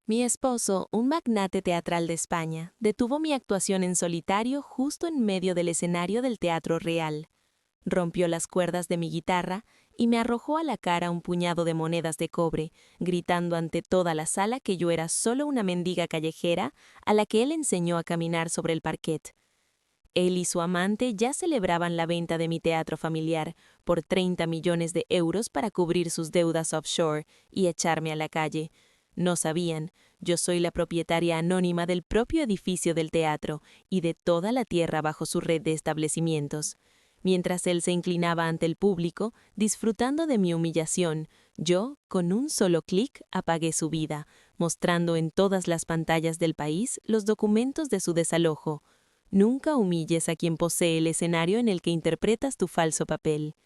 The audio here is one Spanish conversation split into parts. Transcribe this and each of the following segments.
Mi esposo, un magnate teatral de España, detuvo mi actuación en solitario justo en medio del escenario del Teatro Real. Rompió las cuerdas de mi guitarra y me arrojó a la cara un puñado de monedas de cobre, gritando ante toda la sala que yo era solo una mendiga callejera a la que él enseñó a caminar sobre el parquet. Él y su amante ya celebraban la venta de mi teatro familiar por 30 millones de euros para cubrir sus deudas offshore y echarme a la calle. No sabían, yo soy la propietaria anónima del propio edificio del teatro y de toda la tierra bajo su red de establecimientos. Mientras él se inclinaba ante el público, disfrutando de mi humillación, yo, con un solo clic, apagué su vida, mostrando en todas las pantallas del país los documentos de su desalojo. Nunca humilles a quien posee el escenario en el que interpretas tu falso papel.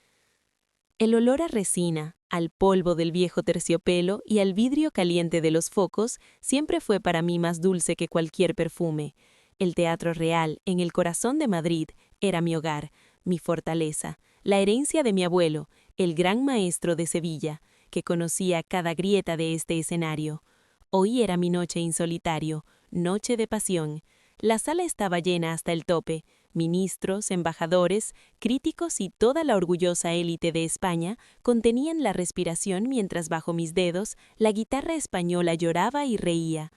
El olor a resina, al polvo del viejo terciopelo y al vidrio caliente de los focos siempre fue para mí más dulce que cualquier perfume. El Teatro Real, en el corazón de Madrid, era mi hogar, mi fortaleza, la herencia de mi abuelo, el gran maestro de Sevilla, que conocía cada grieta de este escenario. Hoy era mi noche en solitario, noche de pasión. La sala estaba llena hasta el tope. Ministros, embajadores, críticos y toda la orgullosa élite de España contenían la respiración mientras bajo mis dedos la guitarra española lloraba y reía.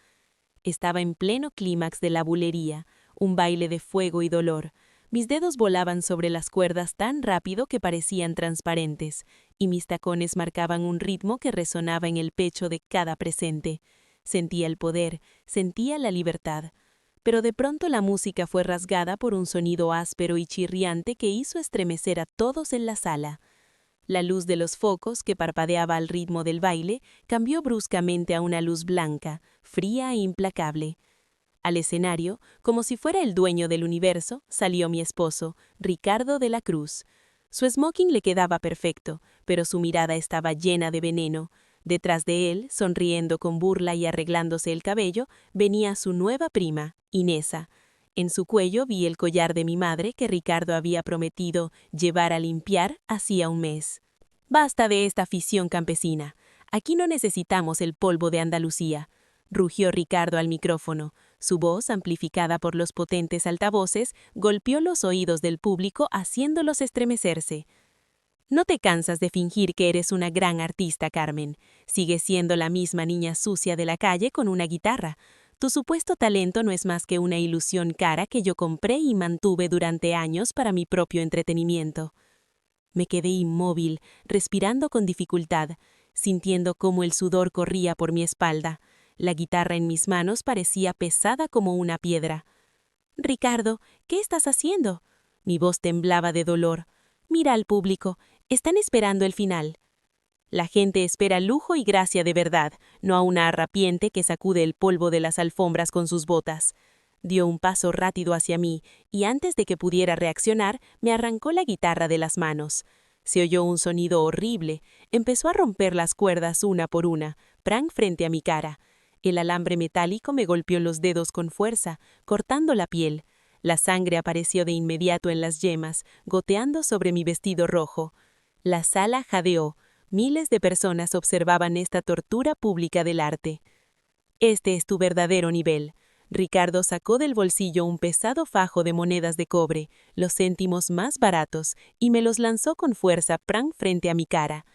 Estaba en pleno clímax de la bulería, un baile de fuego y dolor. Mis dedos volaban sobre las cuerdas tan rápido que parecían transparentes, y mis tacones marcaban un ritmo que resonaba en el pecho de cada presente. Sentía el poder, sentía la libertad. Pero de pronto la música fue rasgada por un sonido áspero y chirriante que hizo estremecer a todos en la sala. La luz de los focos, que parpadeaba al ritmo del baile, cambió bruscamente a una luz blanca, fría e implacable. Al escenario, como si fuera el dueño del universo, salió mi esposo, Ricardo de la Cruz. Su smoking le quedaba perfecto, pero su mirada estaba llena de veneno. Detrás de él, sonriendo con burla y arreglándose el cabello, venía su nueva prima, Inesa. En su cuello vi el collar de mi madre que Ricardo había prometido llevar a limpiar hacía un mes. «Basta de esta afición campesina. Aquí no necesitamos el polvo de Andalucía», rugió Ricardo al micrófono. Su voz, amplificada por los potentes altavoces, golpeó los oídos del público haciéndolos estremecerse. «No te cansas de fingir que eres una gran artista, Carmen. Sigues siendo la misma niña sucia de la calle con una guitarra. Tu supuesto talento no es más que una ilusión cara que yo compré y mantuve durante años para mi propio entretenimiento». Me quedé inmóvil, respirando con dificultad, sintiendo cómo el sudor corría por mi espalda. La guitarra en mis manos parecía pesada como una piedra. «Ricardo, ¿qué estás haciendo?». Mi voz temblaba de dolor. «Mira al público. Están esperando el final». «La gente espera lujo y gracia de verdad, no a una arrapiente que sacude el polvo de las alfombras con sus botas». Dio un paso rápido hacia mí, y antes de que pudiera reaccionar, me arrancó la guitarra de las manos. Se oyó un sonido horrible. Empezó a romper las cuerdas una por una, pran frente a mi cara. El alambre metálico me golpeó los dedos con fuerza, cortando la piel. La sangre apareció de inmediato en las yemas, goteando sobre mi vestido rojo. La sala jadeó. Miles de personas observaban esta tortura pública del arte. «Este es tu verdadero nivel». Ricardo sacó del bolsillo un pesado fajo de monedas de cobre, los céntimos más baratos, y me los lanzó con fuerza pran frente a mi cara.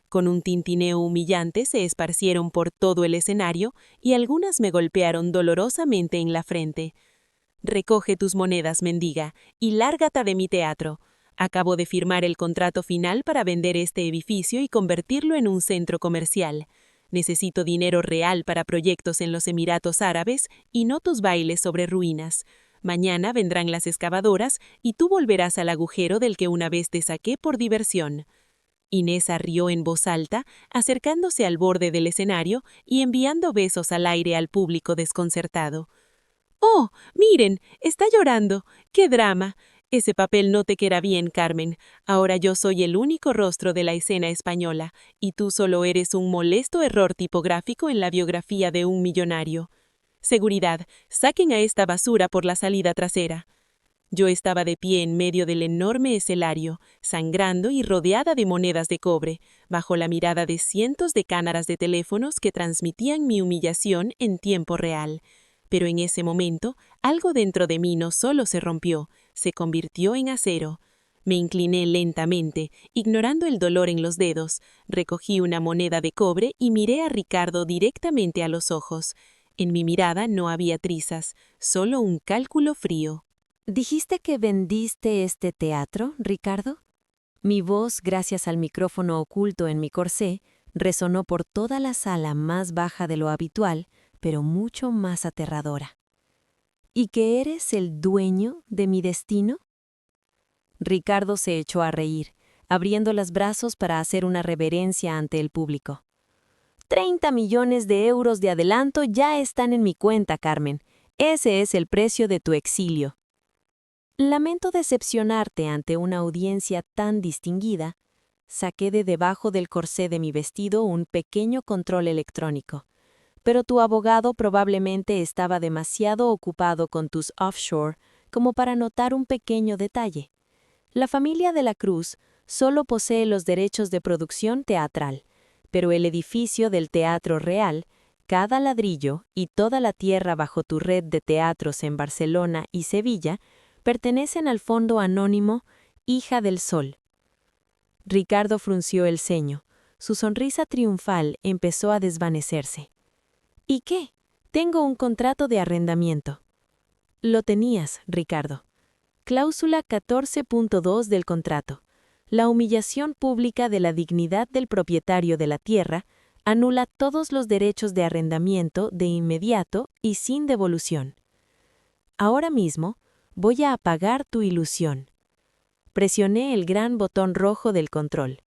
Con un tintineo humillante se esparcieron por todo el escenario y algunas me golpearon dolorosamente en la frente. «Recoge tus monedas, mendiga, y lárgate de mi teatro. Acabo de firmar el contrato final para vender este edificio y convertirlo en un centro comercial. Necesito dinero real para proyectos en los Emiratos Árabes y no tus bailes sobre ruinas. Mañana vendrán las excavadoras y tú volverás al agujero del que una vez te saqué por diversión». Inesa rió en voz alta, acercándose al borde del escenario y enviando besos al aire al público desconcertado. «¡Oh, miren! Está llorando. ¡Qué drama! Ese papel no te queda bien, Carmen. Ahora yo soy el único rostro de la escena española, y tú solo eres un molesto error tipográfico en la biografía de un millonario. Seguridad, saquen a esta basura por la salida trasera». Yo estaba de pie en medio del enorme escenario, sangrando y rodeada de monedas de cobre, bajo la mirada de cientos de cámaras de teléfonos que transmitían mi humillación en tiempo real. Pero en ese momento, algo dentro de mí no solo se rompió, se convirtió en acero. Me incliné lentamente, ignorando el dolor en los dedos, recogí una moneda de cobre y miré a Ricardo directamente a los ojos. En mi mirada no había trizas, solo un cálculo frío. ¿Dijiste que vendiste este teatro, Ricardo? Mi voz, gracias al micrófono oculto en mi corsé, resonó por toda la sala más baja de lo habitual, pero mucho más aterradora. ¿Y que eres el dueño de mi destino? Ricardo se echó a reír, abriendo los brazos para hacer una reverencia ante el público. 30 millones de euros de adelanto ya están en mi cuenta, Carmen. Ese es el precio de tu exilio. Lamento decepcionarte ante una audiencia tan distinguida. Saqué de debajo del corsé de mi vestido un pequeño control electrónico. Pero tu abogado probablemente estaba demasiado ocupado con tus offshore como para notar un pequeño detalle. La familia de la Cruz solo posee los derechos de producción teatral, pero el edificio del Teatro Real, cada ladrillo y toda la tierra bajo tu red de teatros en Barcelona y Sevilla pertenecen al fondo anónimo Hija del Sol. Ricardo frunció el ceño. Su sonrisa triunfal empezó a desvanecerse. ¿Y qué? Tengo un contrato de arrendamiento. Lo tenías, Ricardo. Cláusula 14.2 del contrato. La humillación pública de la dignidad del propietario de la tierra anula todos los derechos de arrendamiento de inmediato y sin devolución. Ahora mismo, voy a apagar tu ilusión. Presioné el gran botón rojo del control.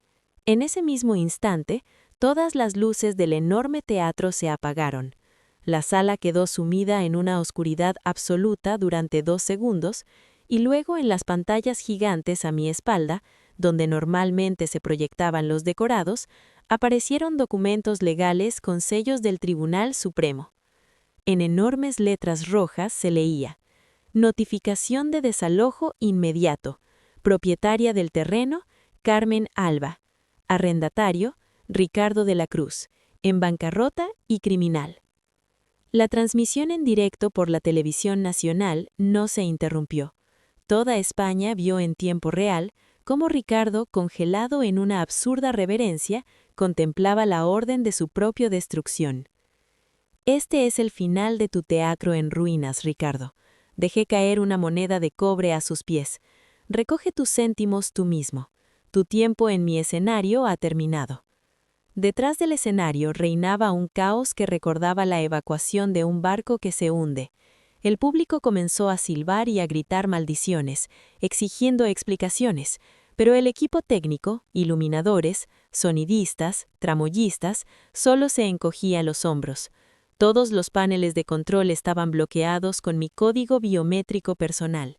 En ese mismo instante, todas las luces del enorme teatro se apagaron. La sala quedó sumida en una oscuridad absoluta durante 2 segundos, y luego en las pantallas gigantes a mi espalda, donde normalmente se proyectaban los decorados, aparecieron documentos legales con sellos del Tribunal Supremo. En enormes letras rojas se leía: Notificación de desalojo inmediato. Propietaria del terreno, Carmen Alba. Arrendatario, Ricardo de la Cruz. En bancarrota y criminal. La transmisión en directo por la televisión nacional no se interrumpió. Toda España vio en tiempo real cómo Ricardo, congelado en una absurda reverencia, contemplaba la orden de su propia destrucción. Este es el final de tu teatro en ruinas, Ricardo. Dejé caer una moneda de cobre a sus pies. Recoge tus céntimos tú mismo. Tu tiempo en mi escenario ha terminado. Detrás del escenario reinaba un caos que recordaba la evacuación de un barco que se hunde. El público comenzó a silbar y a gritar maldiciones, exigiendo explicaciones, pero el equipo técnico, iluminadores, sonidistas, tramoyistas, solo se encogía los hombros. Todos los paneles de control estaban bloqueados con mi código biométrico personal.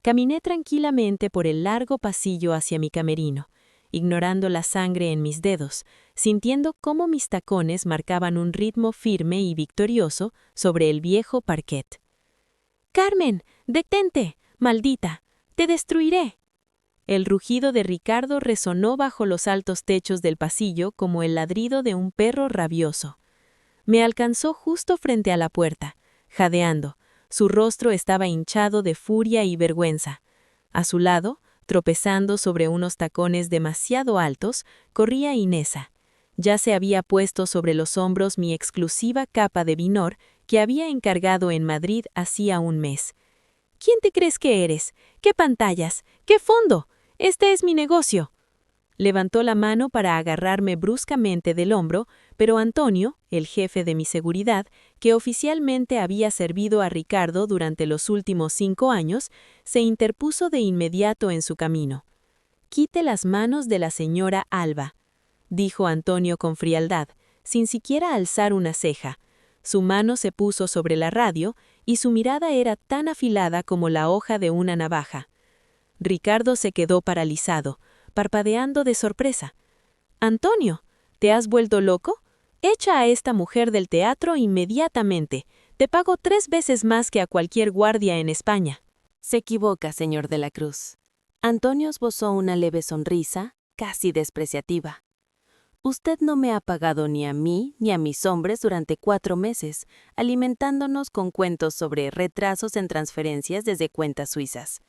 Caminé tranquilamente por el largo pasillo hacia mi camerino, ignorando la sangre en mis dedos, sintiendo cómo mis tacones marcaban un ritmo firme y victorioso sobre el viejo parquet. «¡Carmen, detente! ¡Maldita! ¡Te destruiré!». El rugido de Ricardo resonó bajo los altos techos del pasillo como el ladrido de un perro rabioso. Me alcanzó justo frente a la puerta, jadeando. Su rostro estaba hinchado de furia y vergüenza. A su lado, tropezando sobre unos tacones demasiado altos, corría Inesa. Ya se había puesto sobre los hombros mi exclusiva capa de vinor que había encargado en Madrid hacía un mes. «¿Quién te crees que eres? ¿Qué pantallas? ¿Qué fondo? Este es mi negocio». Levantó la mano para agarrarme bruscamente del hombro, pero Antonio, el jefe de mi seguridad, que oficialmente había servido a Ricardo durante los últimos 5 años, se interpuso de inmediato en su camino. «Quite las manos de la señora Alba», dijo Antonio con frialdad, sin siquiera alzar una ceja. Su mano se puso sobre la radio y su mirada era tan afilada como la hoja de una navaja. Ricardo se quedó paralizado, parpadeando de sorpresa. «Antonio, ¿te has vuelto loco? Echa a esta mujer del teatro inmediatamente. Te pago 3 veces más que a cualquier guardia en España». Se equivoca, señor de la Cruz. Antonio esbozó una leve sonrisa, casi despreciativa. Usted no me ha pagado ni a mí ni a mis hombres durante 4 meses, alimentándonos con cuentos sobre retrasos en transferencias desde cuentas suizas.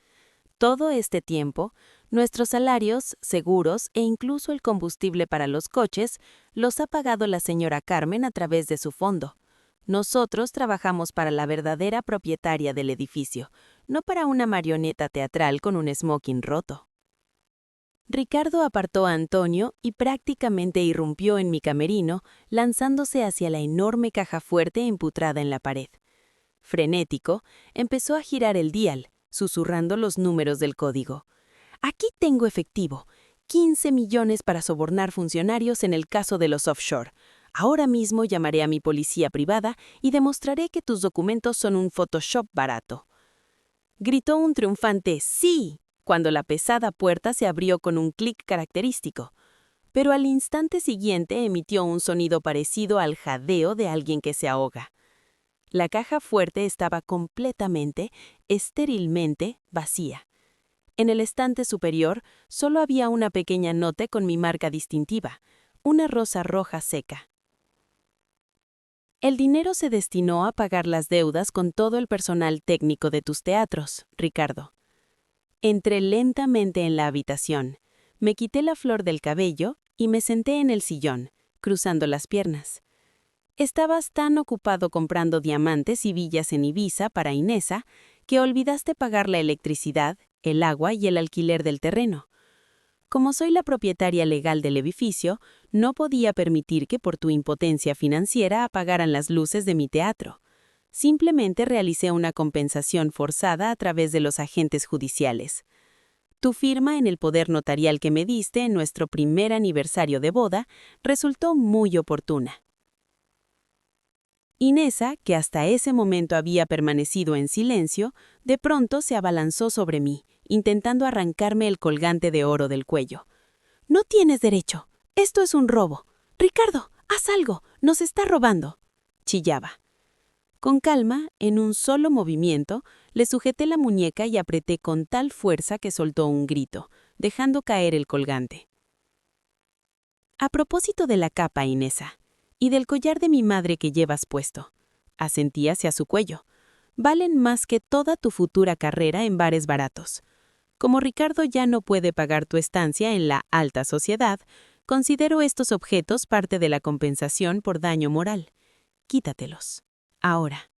Todo este tiempo, nuestros salarios, seguros e incluso el combustible para los coches los ha pagado la señora Carmen a través de su fondo. Nosotros trabajamos para la verdadera propietaria del edificio, no para una marioneta teatral con un smoking roto. Ricardo apartó a Antonio y prácticamente irrumpió en mi camerino, lanzándose hacia la enorme caja fuerte emputrada en la pared. Frenético, empezó a girar el dial, susurrando los números del código. Aquí tengo efectivo, 15 millones para sobornar funcionarios en el caso de los offshore. Ahora mismo llamaré a mi policía privada y demostraré que tus documentos son un Photoshop barato. Gritó un triunfante «¡Sí!» cuando la pesada puerta se abrió con un clic característico, pero al instante siguiente emitió un sonido parecido al jadeo de alguien que se ahoga. La caja fuerte estaba completamente, estérilmente vacía. En el estante superior solo había una pequeña nota con mi marca distintiva, una rosa roja seca. El dinero se destinó a pagar las deudas con todo el personal técnico de tus teatros, Ricardo. Entré lentamente en la habitación, me quité la flor del cabello y me senté en el sillón, cruzando las piernas. Estabas tan ocupado comprando diamantes y villas en Ibiza para Inesa que olvidaste pagar la electricidad, el agua y el alquiler del terreno. Como soy la propietaria legal del edificio, no podía permitir que por tu impotencia financiera apagaran las luces de mi teatro. Simplemente realicé una compensación forzada a través de los agentes judiciales. Tu firma en el poder notarial que me diste en nuestro primer aniversario de boda resultó muy oportuna. Inesa, que hasta ese momento había permanecido en silencio, de pronto se abalanzó sobre mí, intentando arrancarme el colgante de oro del cuello. «No tienes derecho. Esto es un robo. Ricardo, haz algo. Nos está robando», chillaba. Con calma, en un solo movimiento, le sujeté la muñeca y apreté con tal fuerza que soltó un grito, dejando caer el colgante. «A propósito de la capa, Inesa, y del collar de mi madre que llevas puesto», asentí hacia su cuello, «valen más que toda tu futura carrera en bares baratos. Como Ricardo ya no puede pagar tu estancia en la alta sociedad, considero estos objetos parte de la compensación por daño moral. Quítatelos. Ahora».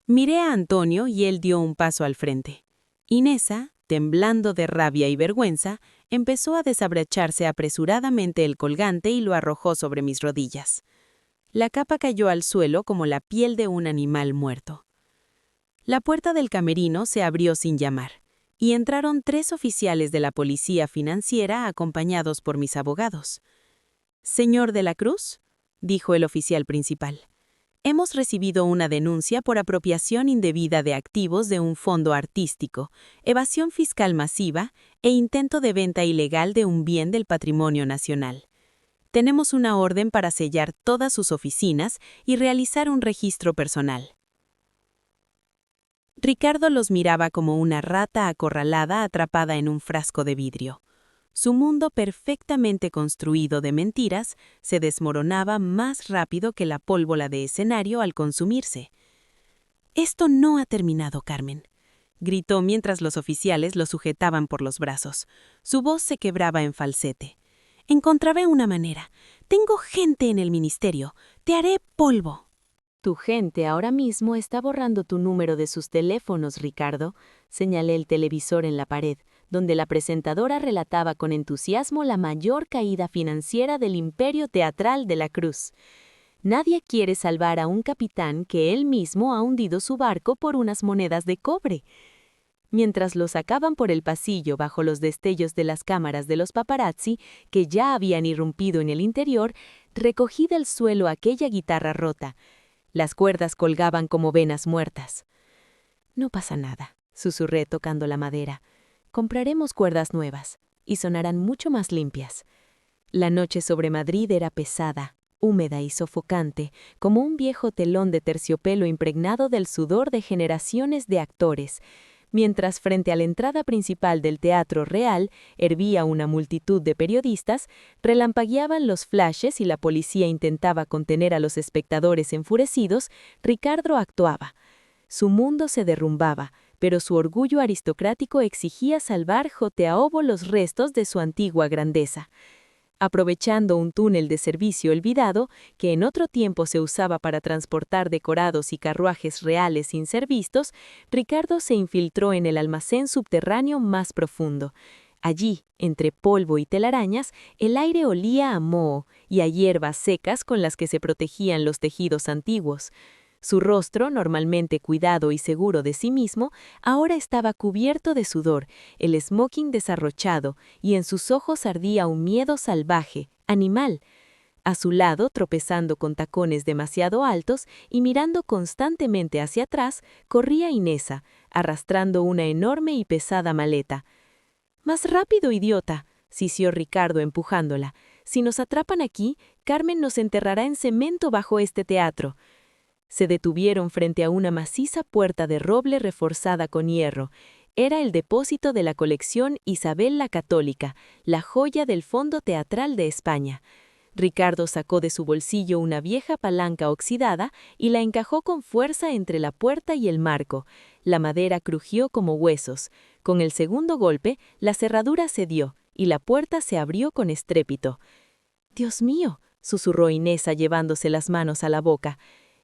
Miré a Antonio y él dio un paso al frente. Inesa, temblando de rabia y vergüenza, empezó a desabrocharse apresuradamente el colgante y lo arrojó sobre mis rodillas. La capa cayó al suelo como la piel de un animal muerto. La puerta del camerino se abrió sin llamar, y entraron 3 oficiales de la policía financiera acompañados por mis abogados. «Señor de la Cruz», dijo el oficial principal, «hemos recibido una denuncia por apropiación indebida de activos de un fondo artístico, evasión fiscal masiva e intento de venta ilegal de un bien del patrimonio nacional. Tenemos una orden para sellar todas sus oficinas y realizar un registro personal». Ricardo los miraba como una rata acorralada atrapada en un frasco de vidrio. Su mundo perfectamente construido de mentiras se desmoronaba más rápido que la pólvora de escenario al consumirse. «Esto no ha terminado, Carmen», gritó mientras los oficiales lo sujetaban por los brazos. Su voz se quebraba en falsete. «Encontraré una manera. Tengo gente en el ministerio. Te haré polvo». «Tu gente ahora mismo está borrando tu número de sus teléfonos, Ricardo», señalé el televisor en la pared, donde la presentadora relataba con entusiasmo la mayor caída financiera del imperio teatral de la Cruz. «Nadie quiere salvar a un capitán que él mismo ha hundido su barco por unas monedas de cobre». Mientras lo sacaban por el pasillo bajo los destellos de las cámaras de los paparazzi, que ya habían irrumpido en el interior, recogí del suelo aquella guitarra rota. Las cuerdas colgaban como venas muertas. «No pasa nada», susurré tocando la madera. «Compraremos cuerdas nuevas, y sonarán mucho más limpias». La noche sobre Madrid era pesada, húmeda y sofocante, como un viejo telón de terciopelo impregnado del sudor de generaciones de actores. Mientras frente a la entrada principal del Teatro Real hervía una multitud de periodistas, relampagueaban los flashes y la policía intentaba contener a los espectadores enfurecidos, Ricardo actuaba. Su mundo se derrumbaba, pero su orgullo aristocrático exigía salvar joteaobo los restos de su antigua grandeza. Aprovechando un túnel de servicio olvidado, que en otro tiempo se usaba para transportar decorados y carruajes reales sin ser vistos, Ricardo se infiltró en el almacén subterráneo más profundo. Allí, entre polvo y telarañas, el aire olía a moho y a hierbas secas con las que se protegían los tejidos antiguos. Su rostro, normalmente cuidado y seguro de sí mismo, ahora estaba cubierto de sudor, el smoking desarrochado, y en sus ojos ardía un miedo salvaje, animal. A su lado, tropezando con tacones demasiado altos y mirando constantemente hacia atrás, corría Inesa, arrastrando una enorme y pesada maleta. «¡Más rápido, idiota!», sisió Ricardo empujándola. «Si nos atrapan aquí, Carmen nos enterrará en cemento bajo este teatro». Se detuvieron frente a una maciza puerta de roble reforzada con hierro. Era el depósito de la colección Isabel la Católica, la joya del Fondo Teatral de España. Ricardo sacó de su bolsillo una vieja palanca oxidada y la encajó con fuerza entre la puerta y el marco. La madera crujió como huesos. Con el segundo golpe, la cerradura cedió y la puerta se abrió con estrépito. «¡Dios mío!», susurró Inesa llevándose las manos a la boca.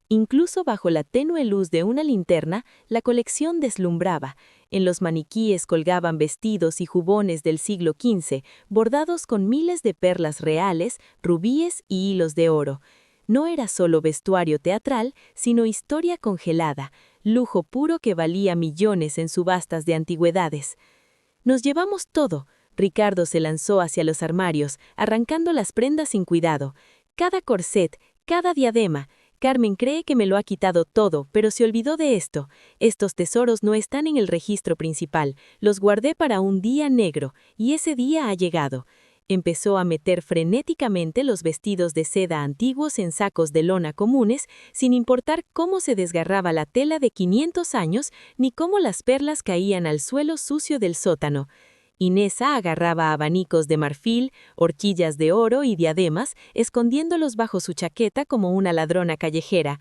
Incluso bajo la tenue luz de una linterna, la colección deslumbraba. En los maniquíes colgaban vestidos y jubones del siglo XV, bordados con miles de perlas reales, rubíes y hilos de oro. No era solo vestuario teatral, sino historia congelada, lujo puro que valía millones en subastas de antigüedades. «Nos llevamos todo». Ricardo se lanzó hacia los armarios, arrancando las prendas sin cuidado. Cada corset, cada diadema. Carmen cree que me lo ha quitado todo, pero se olvidó de esto. Estos tesoros no están en el registro principal. Los guardé para un día negro, y ese día ha llegado. Empezó a meter frenéticamente los vestidos de seda antiguos en sacos de lona comunes, sin importar cómo se desgarraba la tela de 500 años, ni cómo las perlas caían al suelo sucio del sótano. Inesa agarraba abanicos de marfil, horquillas de oro y diademas, escondiéndolos bajo su chaqueta como una ladrona callejera.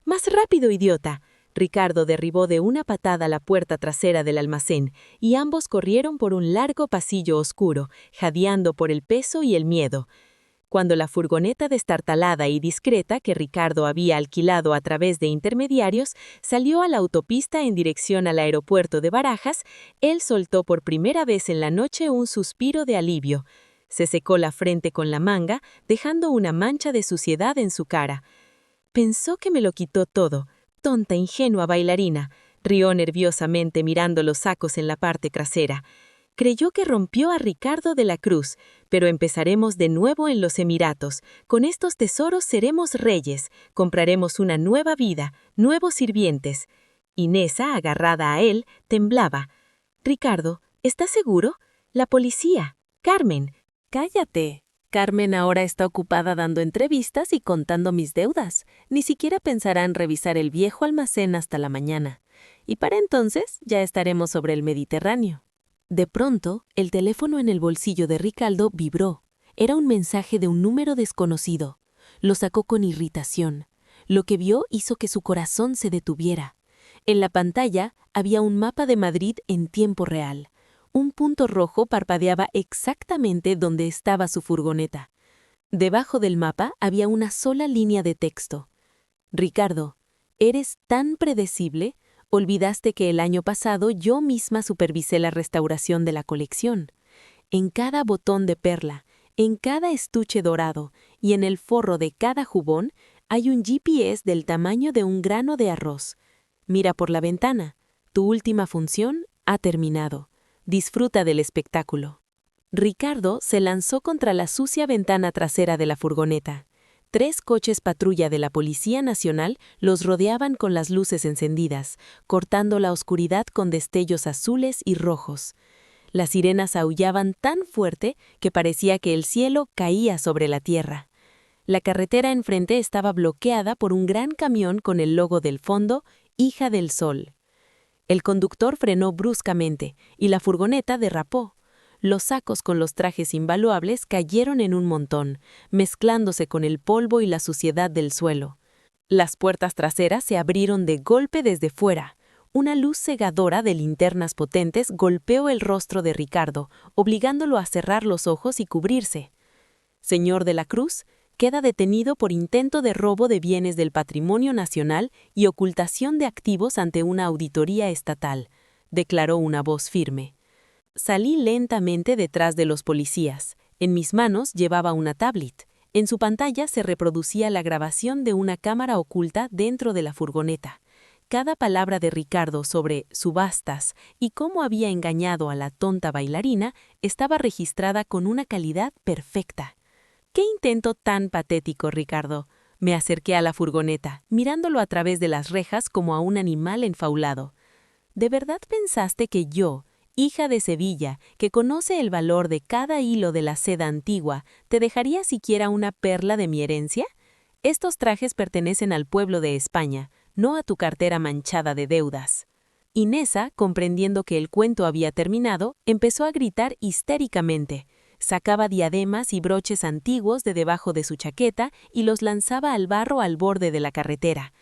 «¡Más rápido, idiota!». Ricardo derribó de una patada la puerta trasera del almacén, y ambos corrieron por un largo pasillo oscuro, jadeando por el peso y el miedo. Cuando la furgoneta destartalada y discreta que Ricardo había alquilado a través de intermediarios salió a la autopista en dirección al aeropuerto de Barajas, él soltó por primera vez en la noche un suspiro de alivio. Se secó la frente con la manga, dejando una mancha de suciedad en su cara. «Pensó que me lo quitó todo, tonta ingenua bailarina», rió nerviosamente mirando los sacos en la parte trasera. «Creyó que rompió a Ricardo de la Cruz, pero empezaremos de nuevo en los Emiratos. Con estos tesoros seremos reyes, compraremos una nueva vida, nuevos sirvientes». Inesa, agarrada a él, temblaba. «Ricardo, ¿estás seguro? La policía. Carmen». «Cállate. Carmen ahora está ocupada dando entrevistas y contando mis deudas. Ni siquiera pensará en revisar el viejo almacén hasta la mañana. Y para entonces ya estaremos sobre el Mediterráneo». De pronto, el teléfono en el bolsillo de Ricardo vibró. Era un mensaje de un número desconocido. Lo sacó con irritación. Lo que vio hizo que su corazón se detuviera. En la pantalla había un mapa de Madrid en tiempo real. Un punto rojo parpadeaba exactamente donde estaba su furgoneta. Debajo del mapa había una sola línea de texto. «Ricardo, eres tan predecible. Olvidaste que el año pasado yo misma supervisé la restauración de la colección. En cada botón de perla, en cada estuche dorado y en el forro de cada jubón hay un GPS del tamaño de un grano de arroz. Mira por la ventana. Tu última función ha terminado. Disfruta del espectáculo». Ricardo se lanzó contra la sucia ventana trasera de la furgoneta. 3 coches patrulla de la Policía Nacional los rodeaban con las luces encendidas, cortando la oscuridad con destellos azules y rojos. Las sirenas aullaban tan fuerte que parecía que el cielo caía sobre la tierra. La carretera enfrente estaba bloqueada por un gran camión con el logo del fondo, Hija del Sol. El conductor frenó bruscamente y la furgoneta derrapó. Los sacos con los trajes invaluables cayeron en un montón, mezclándose con el polvo y la suciedad del suelo. Las puertas traseras se abrieron de golpe desde fuera. Una luz cegadora de linternas potentes golpeó el rostro de Ricardo, obligándolo a cerrar los ojos y cubrirse. Señor de la Cruz, queda detenido por intento de robo de bienes del patrimonio nacional y ocultación de activos ante una auditoría estatal, declaró una voz firme. Salí lentamente detrás de los policías. En mis manos llevaba una tablet. En su pantalla se reproducía la grabación de una cámara oculta dentro de la furgoneta. Cada palabra de Ricardo sobre subastas y cómo había engañado a la tonta bailarina estaba registrada con una calidad perfecta. ¡Qué intento tan patético, Ricardo! Me acerqué a la furgoneta, mirándolo a través de las rejas como a un animal enfaulado. ¿De verdad pensaste que yo, hija de Sevilla, que conoce el valor de cada hilo de la seda antigua, te dejaría siquiera una perla de mi herencia? Estos trajes pertenecen al pueblo de España, no a tu cartera manchada de deudas. Inesa, comprendiendo que el cuento había terminado, empezó a gritar histéricamente. Sacaba diademas y broches antiguos de debajo de su chaqueta y los lanzaba al barro al borde de la carretera.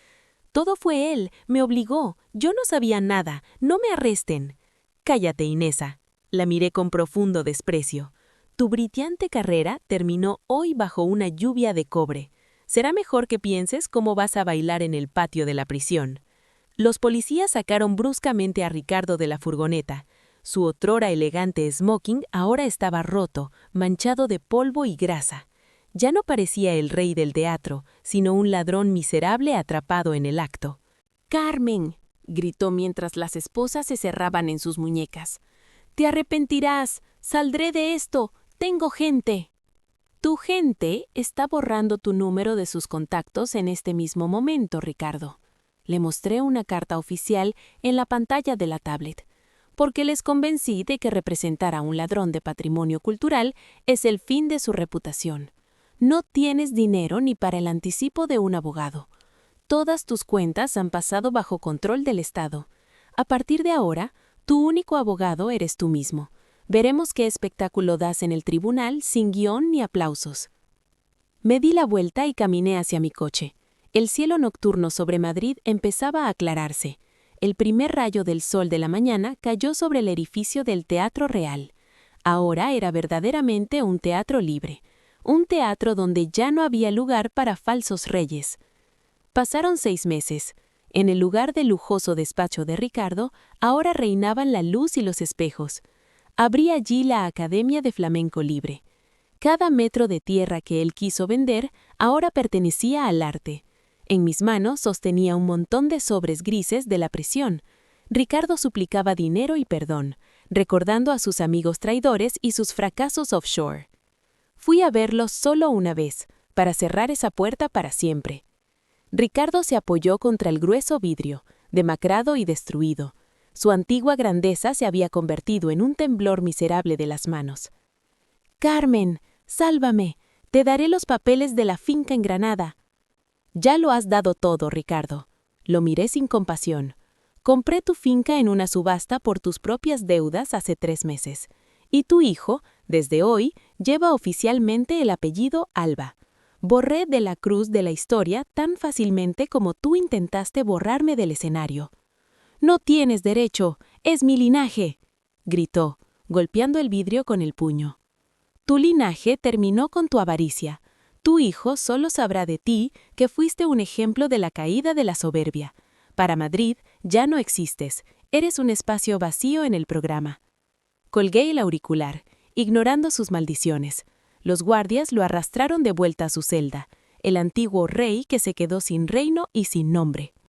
«Todo fue él, me obligó, yo no sabía nada, no me arresten». «Cállate, Inesa». La miré con profundo desprecio. «Tu brillante carrera terminó hoy bajo una lluvia de cobre. Será mejor que pienses cómo vas a bailar en el patio de la prisión». Los policías sacaron bruscamente a Ricardo de la furgoneta. Su otrora elegante smoking ahora estaba roto, manchado de polvo y grasa. Ya no parecía el rey del teatro, sino un ladrón miserable atrapado en el acto. «¡Carmen!», gritó mientras las esposas se cerraban en sus muñecas. «¡Te arrepentirás! ¡Saldré de esto! ¡Tengo gente!». «Tu gente está borrando tu número de sus contactos en este mismo momento, Ricardo». Le mostré una carta oficial en la pantalla de la tablet, porque les convencí de que representar a un ladrón de patrimonio cultural es el fin de su reputación. No tienes dinero ni para el anticipo de un abogado. Todas tus cuentas han pasado bajo control del Estado. A partir de ahora, tu único abogado eres tú mismo. Veremos qué espectáculo das en el tribunal sin guión ni aplausos. Me di la vuelta y caminé hacia mi coche. El cielo nocturno sobre Madrid empezaba a aclararse. El primer rayo del sol de la mañana cayó sobre el edificio del Teatro Real. Ahora era verdaderamente un teatro libre, un teatro donde ya no había lugar para falsos reyes. Pasaron 6 meses. En el lugar del lujoso despacho de Ricardo, ahora reinaban la luz y los espejos. Abría allí la Academia de Flamenco Libre. Cada metro de tierra que él quiso vender ahora pertenecía al arte. En mis manos sostenía un montón de sobres grises de la prisión. Ricardo suplicaba dinero y perdón, recordando a sus amigos traidores y sus fracasos offshore. Fui a verlo solo una vez, para cerrar esa puerta para siempre. Ricardo se apoyó contra el grueso vidrio, demacrado y destruido. Su antigua grandeza se había convertido en un temblor miserable de las manos. «Carmen, sálvame, te daré los papeles de la finca en Granada». «Ya lo has dado todo, Ricardo». Lo miré sin compasión. «Compré tu finca en una subasta por tus propias deudas hace 3 meses. Y tu hijo, desde hoy, lleva oficialmente el apellido Alba. Borré de la cruz de la historia tan fácilmente como tú intentaste borrarme del escenario». «No tienes derecho, es mi linaje», gritó, golpeando el vidrio con el puño. «Tu linaje terminó con tu avaricia. Tu hijo solo sabrá de ti que fuiste un ejemplo de la caída de la soberbia. Para Madrid ya no existes, eres un espacio vacío en el programa». Colgué el auricular, ignorando sus maldiciones. Los guardias lo arrastraron de vuelta a su celda, el antiguo rey que se quedó sin reino y sin nombre.